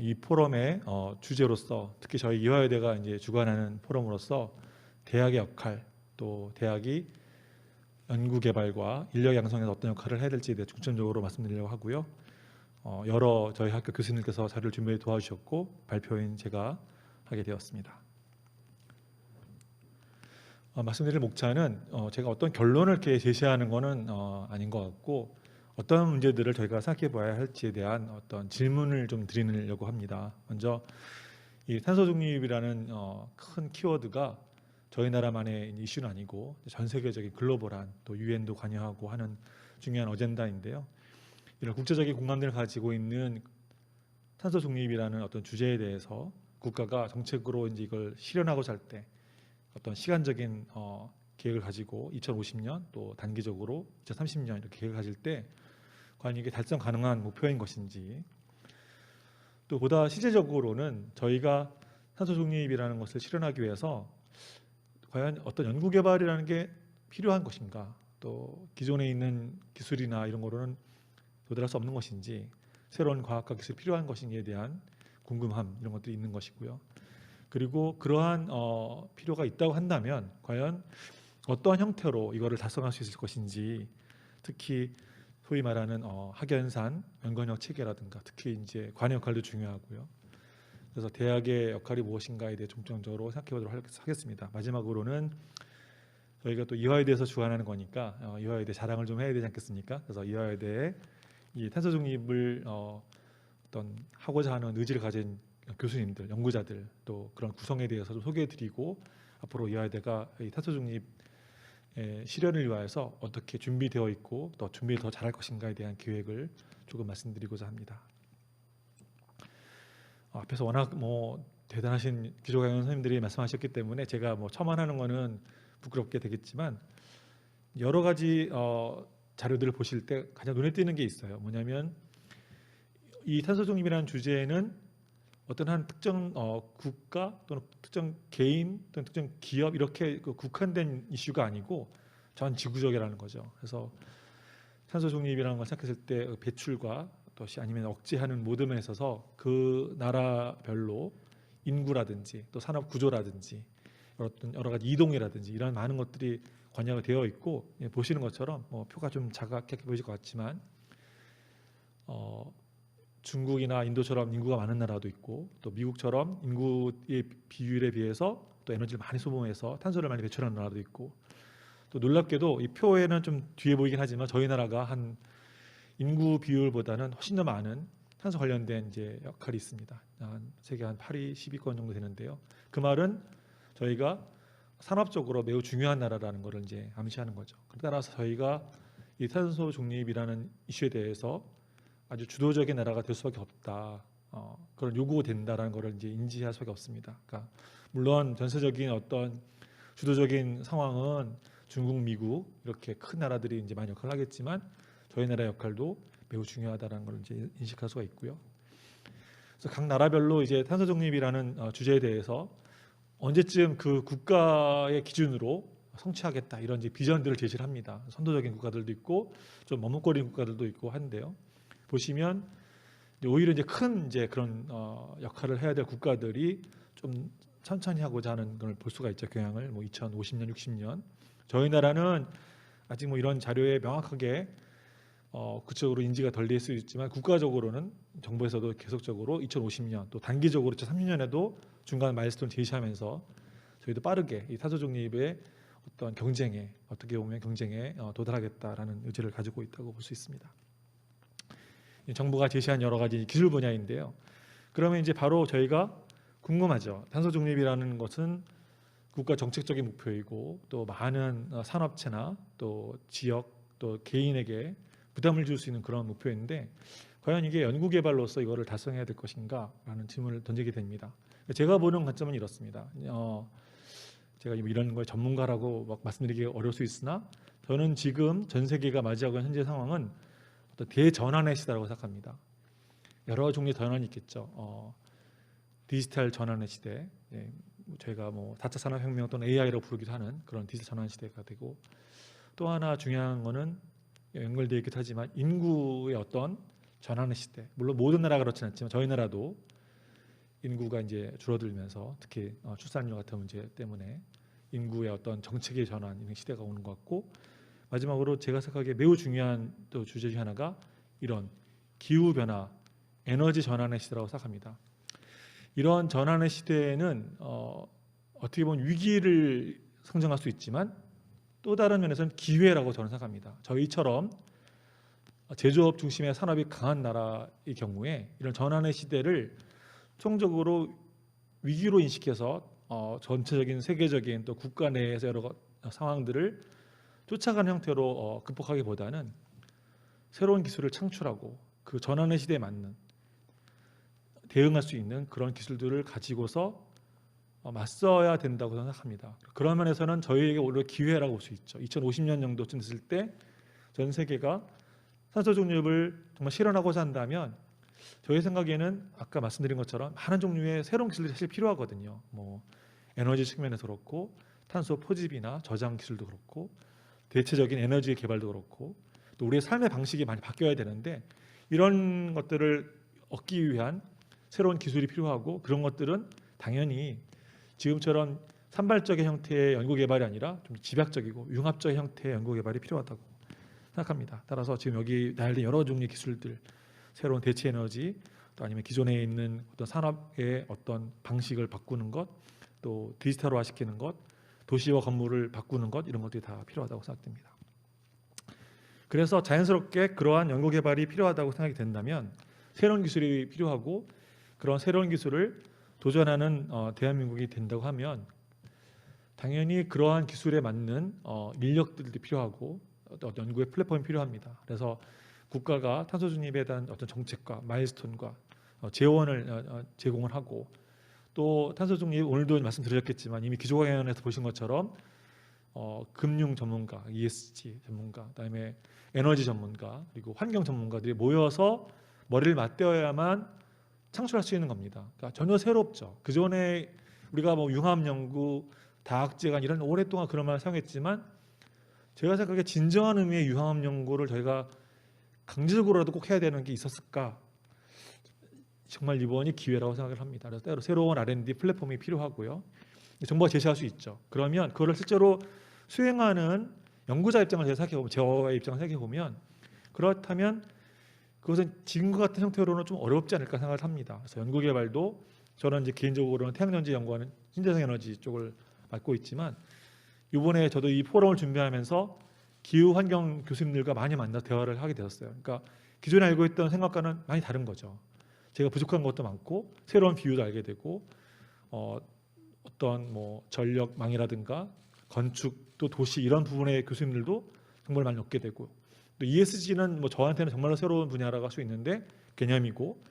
이 포럼의 주제로서 특히 저희 이화여대가 이제 주관하는 포럼으로서 대학의 역할, 또 대학이 연구 개발과 인력 양성에서 어떤 역할을 해야 될지에 대해 중점적으로 말씀드리려고 하고요. 여러 저희 학교 교수님께서 자료를 준비해 도와주셨고 발표인 제가 하게 되었습니다. 말씀드릴 목차는 제가 어떤 결론을 이렇게 제시하는 것은 아닌 것 같고 어떤 문제들을 저희가 생각해 봐야 할지에 대한 어떤 질문을 좀 드리려고 합니다. 먼저 이 탄소 중립이라는 큰 키워드가 저희 나라만의 이슈는 아니고 전 세계적인 글로벌한 또 유엔도 관여하고 하는 중요한 어젠다인데요. 이런 국제적인 공감대를 가지고 있는 탄소 중립이라는 어떤 주제에 대해서 국가가 정책으로 이제 이걸 실현하고자 할 때 어떤 시간적인 계획을 가지고 2050년 또 단기적으로 2030년 이렇게 계획을 가질 때 과연 이게 달성 가능한 목표인 것인지, 또 보다 실제적으로는 저희가 탄소 중립이라는 것을 실현하기 위해서 과연 어떤 연구 개발이라는 게 필요한 것인가, 또 기존에 있는 기술이나 이런 거로는 도달할 수 없는 것인지, 새로운 과학과 기술이 필요한 것인지에 대한 궁금함, 이런 것들이 있는 것이고요. 그리고 그러한 필요가 있다고 한다면 과연 어떠한 형태로 이거를 달성할 수 있을 것인지, 특히 소위 말하는 학연산 연관역 체계라든가 특히 이제 관의 역할도 중요하고요. 그래서 대학의 역할이 무엇인가에 대해 중점적으로 생각해보도록 하겠습니다. 마지막으로는 저희가 또 이화여대에서 주관하는 거니까 이화여대 자랑을 좀 해야 되지 않겠습니까? 그래서 이화여대의 이 탄소 중립을 어떤 하고자 하는 의지를 가진 교수님들, 연구자들, 또 그런 구성에 대해서 좀 소개해드리고 앞으로 이화여대가 이 탄소 중립 실현을 위하여서 어떻게 준비되어 있고 또 준비를 더 잘할 것인가에 대한 계획을 조금 말씀드리고자 합니다. 앞에서 워낙 대단하신 기조강연 선생님들이 말씀하셨기 때문에 제가 첨언하는 거는 부끄럽게 되겠지만 여러 가지 자료들을 보실 때 가장 눈에 띄는 게 있어요. 뭐냐면 이 탄소 중립이라는 주제는 어떤 한 특정 국가 또는 특정 개인 또는 특정 기업 이렇게 국한된 이슈가 아니고 전 지구적이라는 거죠. 그래서 탄소 중립이라는 걸 생각했을 때 배출과 또 아니면 억제하는 모든 면에 있어서 그 나라별로 인구라든지 또 산업 구조라든지 어떤 여러 가지 이동이라든지 이런 많은 것들이 관여가 되어 있고, 보시는 것처럼 표가 좀 작게 보이실 것 같지만 중국이나 인도처럼 인구가 많은 나라도 있고 또 미국처럼 인구의 비율에 비해서 또 에너지를 많이 소모해서 탄소를 많이 배출하는 나라도 있고, 또 놀랍게도 이 표에는 좀 뒤에 보이긴 하지만 저희 나라가 한 인구 비율보다는 훨씬 더 많은 탄소 관련된 이제 역할이 있습니다. 세계 한 8위, 10위권 정도 되는데요. 그 말은 저희가 산업적으로 매우 중요한 나라라는 것을 이제 암시하는 거죠. 따라서 저희가 이 탄소 중립이라는 이슈에 대해서 아주 주도적인 나라가 될 수밖에 없다. 그런 요구가 된다라는 것을 이제 인지할 수밖에 없습니다. 그러니까 물론 전세적인 어떤 주도적인 상황은 중국, 미국 이렇게 큰 나라들이 이제 많이 역할을 하겠지만 저희 나라의 역할도 매우 중요하다라는 걸 이제 인식할 수가 있고요. 그래서 각 나라별로 이제 탄소 중립이라는 주제에 대해서 언제쯤 그 국가의 기준으로 성취하겠다 이런 이제 비전들을 제시를 합니다. 선도적인 국가들도 있고 좀 머뭇거리는 국가들도 있고 한데요. 보시면 오히려 이제 큰 이제 그런 역할을 해야 될 국가들이 좀 천천히 하고자 하는 걸 볼 수가 있죠. 경향을 2050년, 60년. 저희 나라는 아직 이런 자료에 명확하게 그쪽으로 인지가 덜 될 수 있지만 국가적으로는 정부에서도 계속적으로 2050년 또 단기적으로 2030년에도 중간 마일스톤 제시하면서 저희도 빠르게 이 탄소 중립의 어떤 경쟁에 어떻게 보면 경쟁에 도달하겠다라는 의지를 가지고 있다고 볼 수 있습니다. 정부가 제시한 여러 가지 기술 분야인데요. 그러면 이제 바로 저희가 궁금하죠. 탄소 중립이라는 것은 국가 정책적인 목표이고 또 많은 산업체나 또 지역 또 개인에게 부담을 줄 수 있는 그런 목표인데 과연 이게 연구 개발로서 이거를 달성해야 될 것인가라는 질문을 던지게 됩니다. 제가 보는 관점은 이렇습니다. 제가 이런 거에 전문가라고 막 말씀드리기 어려울 수 있으나 저는 지금 전 세계가 맞이하고 있는 현재 상황은 어떤 대전환의 시대라고 생각합니다. 여러 종류의 전환이 있겠죠. 디지털 전환의 시대, 저희가 4차 산업혁명 또는 AI로 부르기도 하는 그런 디지털 전환 시대가 되고, 또 하나 중요한 거는 연결되어 있기도 하지만 인구의 어떤 전환의 시대, 물론 모든 나라가 그렇지는 않지만 저희 나라도 인구가 이제 줄어들면서 특히 출산율 같은 문제 때문에 인구의 어떤 정책의 전환 이런 시대가 오는 것 같고, 마지막으로 제가 생각하기에 매우 중요한 또 주제 중 하나가 이런 기후 변화, 에너지 전환의 시대라고 생각합니다. 이런 전환의 시대에는 어떻게 보면 위기를 상정할 수 있지만 또 다른 면에서는 기회라고 저는 생각합니다. 저희처럼 제조업 중심의 산업이 강한 나라의 경우에 이런 전환의 시대를 총적으로 위기로 인식해서 전체적인 세계적인 또 국가 내에서 여러 상황들을 쫓아가는 형태로 극복하기보다는 새로운 기술을 창출하고 그 전환의 시대에 맞는 대응할 수 있는 그런 기술들을 가지고서 맞서야 된다고 생각합니다. 그런 면에서는 저희에게 오히려 기회라고 볼 수 있죠. 2050년 정도쯤 됐을 때 전 세계가 탄소 중립을 정말 실현하고자 한다면 저희 생각에는 아까 말씀드린 것처럼 많은 종류의 새로운 기술이 사실 필요하거든요. 뭐 에너지 측면에서 그렇고 탄소 포집이나 저장 기술도 그렇고 대체적인 에너지 개발도 그렇고 또 우리의 삶의 방식이 많이 바뀌어야 되는데 이런 것들을 얻기 위한 새로운 기술이 필요하고 그런 것들은 당연히 지금처럼 산발적인 형태의 연구개발이 아니라 좀 집약적이고 융합적 형태의 연구개발이 필요하다고 생각합니다. 따라서 지금 여기 나열된 여러 종류의 기술들, 새로운 대체 에너지, 또 아니면 기존에 있는 어떤 산업의 어떤 방식을 바꾸는 것, 또 디지털화 시키는 것, 도시와 건물을 바꾸는 것, 이런 것들이 다 필요하다고 생각됩니다. 그래서 자연스럽게 그러한 연구개발이 필요하다고 생각이 된다면 새로운 기술이 필요하고 그런 새로운 기술을 도전하는 대한민국이 된다고 하면 당연히 그러한 기술에 맞는 인력들도 필요하고 어떤 연구의 플랫폼이 필요합니다. 그래서 국가가 탄소 중립에 대한 어떤 정책과 마일스톤과 재원을 제공을 하고 또 탄소 중립 오늘도 말씀드렸겠지만 이미 기조강연에서 보신 것처럼 금융 전문가, ESG 전문가, 그다음에 에너지 전문가 그리고 환경 전문가들이 모여서 머리를 맞대어야만 창출할 수 있는 겁니다. 그러니까 전혀 새롭죠. 그 전에 우리가 뭐 융합 연구, 다학제간 이런 오랫동안 그런 말을 사용했지만 제가 생각에 진정한 의미의 융합 연구를 저희가 강제적으로라도 꼭 해야 되는 게 있었을까? 정말 이번이 기회라고 생각을 합니다. 그래서 따로 새로운 R&D 플랫폼이 필요하고요. 정부가 제시할 수 있죠. 그러면 그거를 실제로 수행하는 연구자 입장을 제가 생각해보면, 저의 입장을 생각해보면 그렇다면 그것은 지금과 같은 형태로는 좀 어렵지 않을까 생각을 합니다. 그래서 연구개발도 저는 이제 개인적으로는 태양전지 연구하는 신재생 에너지 쪽을 맡고 있지만 이번에 저도 이 포럼을 준비하면서 기후 환경 교수님들과 많이 만나 대화를 하게 되었어요. 그러니까 기존에 알고 있던 생각과는 많이 다른 거죠. 제가 부족한 것도 많고 새로운 비유도 알게 되고 어떤 뭐 전력망이라든가 건축 또 도시 이런 부분의 교수님들도 정말 많이 얻게 되고 또 ESG는 뭐 저한테는 정말로 새로운 분야라고 할 수 있는데 개념이고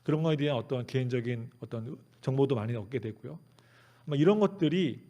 그런 거에 대한 어떤 개인적인 어떤 정보도 많이 얻게 되고요. 아마 이런 것들이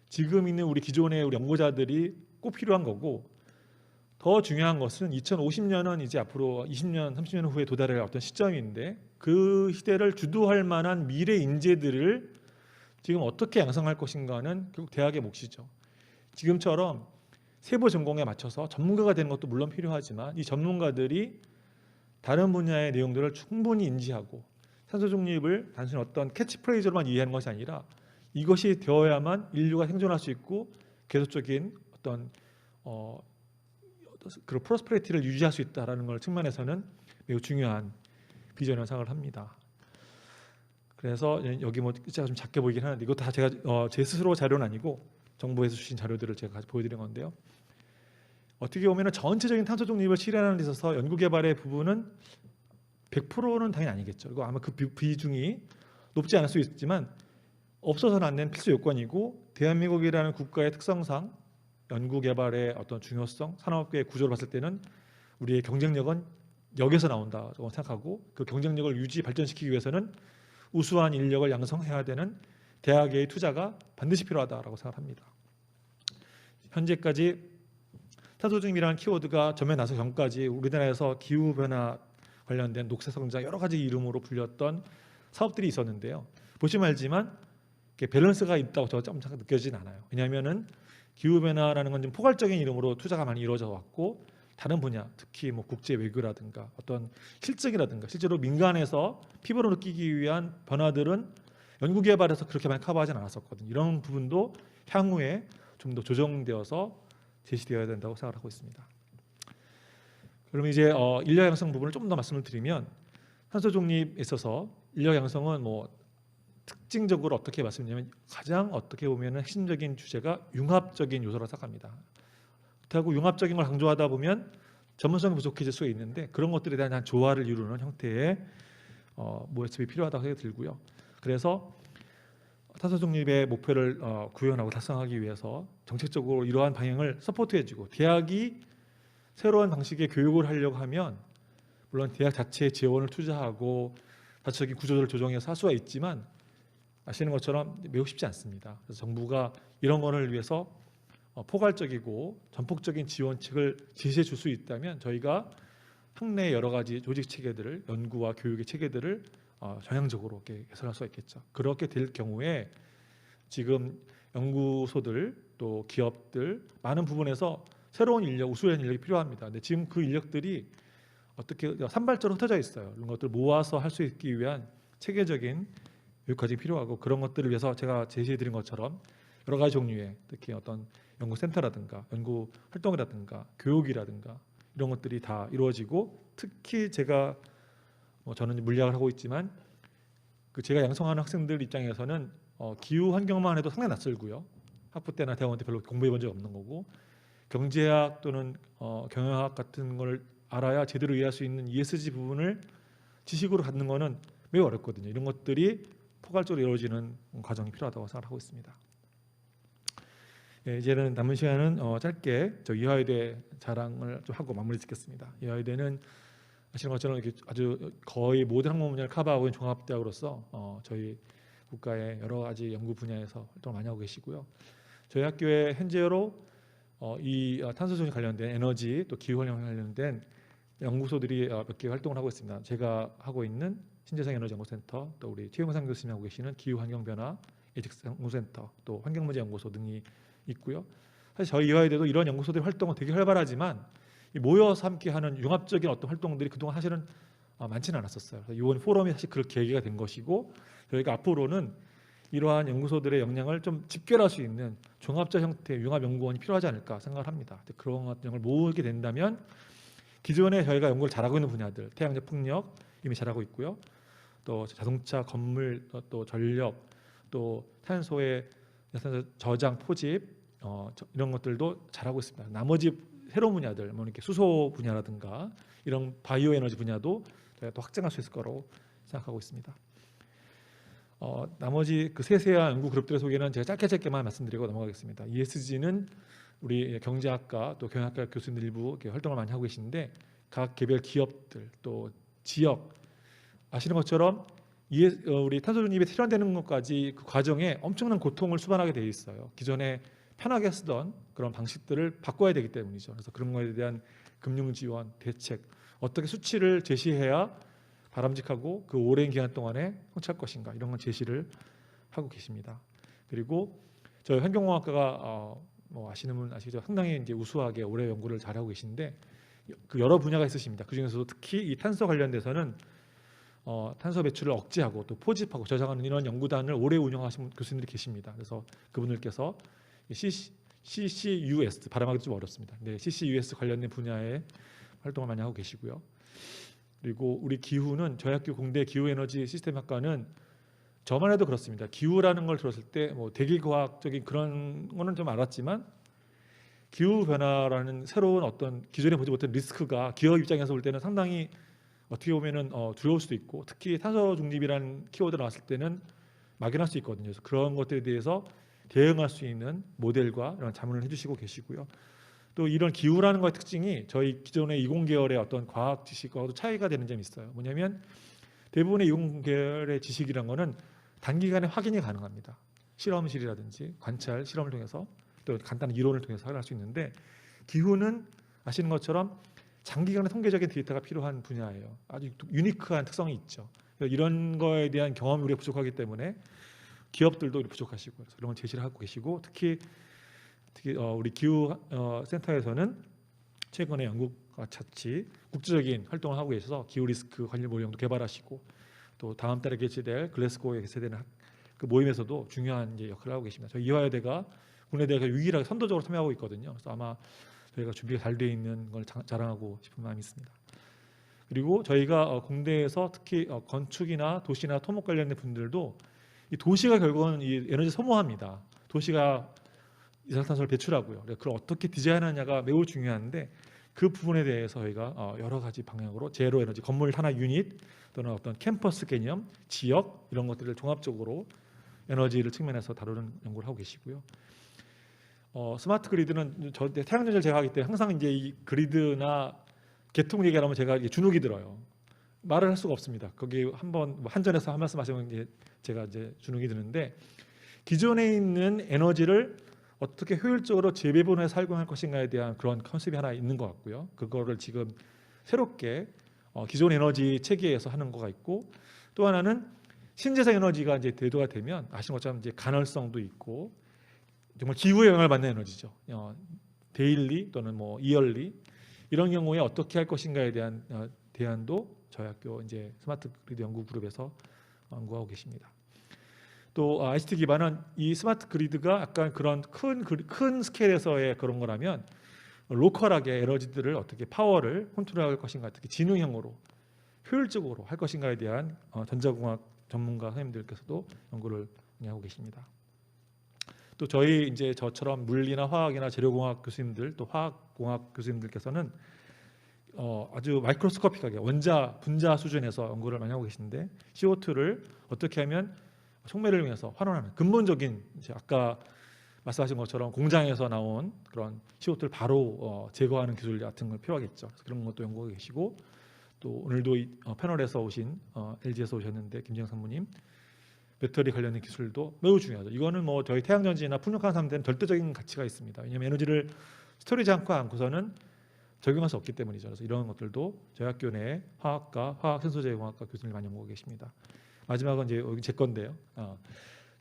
지금 있는 우리 기존의 우리 연구자들이 꼭 필요한 거고 더 중요한 것은 2050년은 이제 앞으로 20년, 30년 후에 도달할 어떤 시점인데 그 시대를 주도할 만한 미래 인재들을 지금 어떻게 양성할 것인가는 결국 대학의 몫이죠. 지금처럼 세부 전공에 맞춰서 전문가가 되는 것도 물론 필요하지만 이 전문가들이 다른 분야의 내용들을 충분히 인지하고 탄소 중립을 단순히 어떤 캐치프레이즈로만 이해하는 것이 아니라 이것이 되어야만 인류가 생존할 수 있고 계속적인 어떤 그런 프로스페리티를 유지할 수 있다라는 걸 측면에서는 매우 중요한 비전이라고 생각을 합니다. 그래서 여기 뭐 글자가 좀 작게 보이긴 하는데 이거 다 제가 제 스스로 자료는 아니고 정부에서 주신 자료들을 제가 보여드린 건데요. 어떻게 보면 전체적인 탄소 중립을 실현하는 데 있어서 연구개발의 부분은 100%는 당연히 아니겠죠. 그리고 아마 그 비중이 높지 않을 수 있지만 없어서는 안 되는 필수 요건이고 대한민국이라는 국가의 특성상 연구개발의 어떤 중요성, 산업계의 구조를 봤을 때는 우리의 경쟁력은 여기서 나온다고 생각하고 그 경쟁력을 유지 발전시키기 위해서는 우수한 인력을 양성해야 되는 대학의 투자가 반드시 필요하다고 생각합니다. 현재까지 탄소 중립이라는 키워드가 전면 나서 전까지 우리나라에서 기후변화 관련된 녹색성장 여러 가지 이름으로 불렸던 사업들이 있었는데요. 보시면 알지만 밸런스가 있다고 저는 느껴지진 않아요. 왜냐하면은 기후변화라는 건 좀 포괄적인 이름으로 투자가 많이 이루어져 왔고 다른 분야, 특히 뭐 국제 외교라든가 어떤 실증이라든가 실제로 민간에서 피부로 느끼기 위한 변화들은 연구개발에서 그렇게 많이 커버하지는 않았었거든요. 이런 부분도 향후에 좀 더 조정되어서 제시되어야 된다고 생각을 하고 있습니다. 그럼 이제 인력 양성 부분을 좀 더 말씀을 드리면 탄소 중립에 있어서 인력 양성은 뭐 특징적으로 어떻게 말씀드리냐면 가장 어떻게 보면 핵심적인 주제가 융합적인 요소라고 생각합니다. 그렇다고 융합적인 걸 강조하다 보면 전문성이 부족해질 수 있는데 그런 것들에 대한 조화를 이루는 형태의 모습이 필요하다고 생각이 들고요. 그래서 탄소 중립의 목표를 구현하고 달성하기 위해서 정책적으로 이러한 방향을 서포트해주고 대학이 새로운 방식의 교육을 하려고 하면 물론 대학 자체에 지원을 투자하고 자체적인 구조를 조정해서 할 수가 있지만 아시는 것처럼 매우 쉽지 않습니다. 그래서 정부가 이런 거를 위해서 포괄적이고 전폭적인 지원책을 제시해 줄 수 있다면 저희가 학내 여러 가지 조직 체계들을 연구와 교육의 체계들을 전향적으로 이렇게 개선할 수가 있겠죠. 그렇게 될 경우에 지금 연구소들 또 기업들 많은 부분에서 새로운 인력, 우수한 인력이 필요합니다. 근데 지금 그 인력들이 어떻게 산발적으로 흩어져 있어요. 이런 것들 모아서 할 수 있기 위한 체계적인 교육 과정이 필요하고 그런 것들을 위해서 제가 제시해드린 것처럼 여러 가지 종류의 특히 어떤 연구센터라든가 연구 활동이라든가 교육이라든가 이런 것들이 다 이루어지고 특히 제가 저는 물리학을 하고 있지만 그 제가 양성하는 학생들 입장에서는 기후 환경만 해도 상당히 낯설고요. 학부 때나 대학원 때 별로 공부해 본 적이 없는 거고 경제학 또는 경영학 같은 걸 알아야 제대로 이해할 수 있는 ESG 부분을 지식으로 갖는 거는 매우 어렵거든요. 이런 것들이 포괄적으로 이루어지는 과정이 필요하다고 생각하고 있습니다. 예, 이제는 남은 시간은 짧게 저 이화여대 자랑을 좀 하고 마무리 짓겠습니다. 이화여대는 아시는 것처럼 이렇게 아주 거의 모든 학문 분야를 커버하고 있는 종합대학으로서 저희 국가의 여러 가지 연구 분야에서 활동을 많이 하고 계시고요. 저희 학교에 현재로 이 탄소 중립 관련된 에너지 또 기후 환경 관련된 연구소들이 몇 개 활동을 하고 있습니다. 제가 하고 있는 신재생 에너지 연구센터, 또 우리 최용상 교수님이 하고 계시는 기후 환경 변화 예측 연구센터, 또 환경문제 연구소 등이 있고요. 사실 저희 이화여대도 이런 연구소들의 활동은 되게 활발하지만 모여서 함께하는 융합적인 어떤 활동들이 그동안 사실은 많지는 않았었어요. 이번 포럼이 사실 그렇게 계기가 된 것이고 저희가 앞으로는 이러한 연구소들의 역량을 좀 집결할 수 있는 종합적 형태의 융합연구원이 필요하지 않을까 생각을 합니다. 그런 것들을 모으게 된다면 기존에 저희가 연구를 잘하고 있는 분야들, 태양력, 풍력 이미 잘하고 있고요. 또 자동차, 건물, 또 전력, 또 탄소의 저장, 포집 이런 것들도 잘하고 있습니다. 나머지 새로운 분야들, 뭐 이렇게 수소 분야라든가 이런 바이오 에너지 분야도 저희가 또 확장할 수 있을 거라고 생각하고 있습니다. 나머지 그 세세한 연구 그룹들의 소개는 제가 짧게만 말씀드리고 넘어가겠습니다. ESG는 우리 경제학과 또 경영학과 교수님들 일부 이렇게 활동을 많이 하고 계시는데 각 개별 기업들 또 지역 아시는 것처럼 우리 탄소 중립에 실현되는 것까지 그 과정에 엄청난 고통을 수반하게 돼 있어요. 기존에 편하게 쓰던 그런 방식들을 바꿔야 되기 때문이죠. 그래서 그런 거에 대한 금융 지원, 대책 어떻게 수치를 제시해야 바람직하고 그 오랜 기간 동안에 성취할 것인가 이런 건 제시를 하고 계십니다. 그리고 저희 환경공학과가 뭐 아시는 분 아시죠? 상당히 이제 우수하게 오래 연구를 잘하고 계신데 그 여러 분야가 있으십니다. 그 중에서도 특히 이 탄소 관련돼서는 탄소 배출을 억제하고 또 포집하고 저장하는 이런 연구단을 오래 운영하신 교수님들이 계십니다. 그래서 그분들께서 CCUS 발음하기 좀 어렵습니다. 네, CCUS 관련된 분야에 활동을 많이 하고 계시고요. 그리고 우리 기후는 저희 학교 공대 기후에너지 시스템학과는 저만 해도 그렇습니다. 기후라는 걸 들었을 때 뭐 대기과학적인 그런 거는 좀 알았지만 기후 변화라는 새로운 어떤 기존에 보지 못한 리스크가 기업 입장에서 볼 때는 상당히 어떻게 보면은 두려울 수도 있고 특히 탄소 중립이라는 키워드 나왔을 때는 막연할 수 있거든요. 그래서 그런 것들에 대해서 대응할 수 있는 모델과 이런 자문을 해주시고 계시고요. 또 이런 기후라는 것의 특징이 저희 기존의 이공계열의 어떤 과학 지식과도 차이가 되는 점이 있어요. 뭐냐면 대부분의 이공계열의 지식이란 거는 단기간에 확인이 가능합니다. 실험실이라든지 관찰 실험을 통해서 또 간단한 이론을 통해서 확인할 수 있는데 기후는 아시는 것처럼 장기간의 통계적인 데이터가 필요한 분야예요. 아주 유니크한 특성이 있죠. 이런 거에 대한 경험이 우리가 부족하기 때문에 기업들도 부족하시고 그래서 이런 걸 제시를 하고 계시고 특히 우리 기후 센터에서는 최근에 영국과 같이 국제적인 활동을 하고 계셔서 기후 리스크 관련 모형도 개발하시고 또 다음 달에 개최될 글래스고에 개최되는 그 모임에서도 중요한 이제 역할을 하고 계십니다. 저희 이화여대가 국내 대학에 유일하게 선도적으로 참여하고 있거든요. 그래서 아마 저희가 준비가 잘 되어 있는 걸 자랑하고 싶은 마음이 있습니다. 그리고 저희가 공대에서 특히 건축이나 도시나 토목 관련된 분들도 이 도시가 결국은 이 에너지 소모합니다. 도시가 이산화탄소를 배출하고요. 그걸 어떻게 디자인하느냐가 매우 중요한데 그 부분에 대해서 저희가 여러 가지 방향으로 제로 에너지, 건물 하나 유닛 또는 어떤 캠퍼스 개념, 지역 이런 것들을 종합적으로 에너지를 측면에서 다루는 연구를 하고 계시고요. 스마트 그리드는 태양전지를 제가 하기 때문에 항상 이제 이 그리드나 개통 얘기하면 제가 주눅이 들어요. 말을 할 수가 없습니다. 거기 한번 한전에서 한 말씀 하시면 제가 이제 주눅이 드는데 기존에 있는 에너지를 어떻게 효율적으로 재배분해서 활용할 것인가에 대한 그런 컨셉이 하나 있는 것 같고요. 그거를 지금 새롭게 기존 에너지 체계에서 하는 거가 있고 또 하나는 신재생 에너지가 이제 대두가 되면 아시는 것처럼 이제 간헐성도 있고 정말 기후에 영향을 받는 에너지죠. 데일리 또는 뭐 이얼리 이런 경우에 어떻게 할 것인가에 대한 대안도 저희 학교 이제 스마트 그리드 연구 그룹에서 연구하고 계십니다. 또 ICT 기반은 이 스마트 그리드가 약간 그런 큰 스케일에서의 그런 거라면 로컬하게 에너지들을 어떻게 파워를 컨트롤할 것인가, 특히 지능형으로 효율적으로 할 것인가에 대한 전자공학 전문가 선생님들께서도 연구를 많이 하고 계십니다. 또 저희 이제 저처럼 물리나 화학이나 재료공학 교수님들 또 화학공학 교수님들께서는 아주 마이크로스코픽하게 원자, 분자 수준에서 연구를 많이 하고 계신데 CO2를 어떻게 하면 촉매를 위해서 환원하는 근본적인 이제 아까 말씀하신 것처럼 공장에서 나온 그런 CO2를 바로 제거하는 기술 같은 걸 필요하겠죠. 그래서 그런 것도 연구하고 계시고 또 오늘도 이 패널에서 오신 LG에서 오셨는데 김재영 산부님 배터리 관련된 기술도 매우 중요하죠. 이거는 뭐 저희 태양전지나 풍력하는 사람들은 절대적인 가치가 있습니다. 왜냐하면 에너지를 스토리지 않고서는 적용할 수 없기 때문이죠. 그래서 이런 것들도 저희 학교 내 화학과 화학생소재공학과 교수님이 많이 연구하고 계십니다. 마지막은 이제 여기 제 건데요.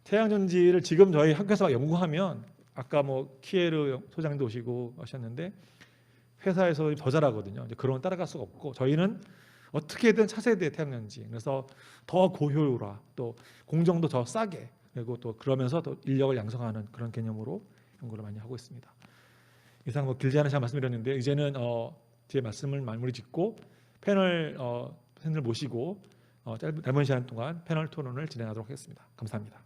태양전지를 지금 저희 학교에서 연구하면 아까 뭐 키에르 소장도 오시고 하셨는데 회사에서 더 잘하거든요. 이제 그런 건 따라갈 수가 없고 저희는 어떻게든 차세대 태양전지 그래서 더 고효율화 또 공정도 더 싸게 그리고 또 그러면서 또 인력을 양성하는 그런 개념으로 연구를 많이 하고 있습니다. 이상 뭐 길지 않은 시간 말씀드렸는데 이제는 제 말씀을 마무리 짓고 패널 팬을 모시고 짧은 시간 동안 패널 토론을 진행하도록 하겠습니다. 감사합니다.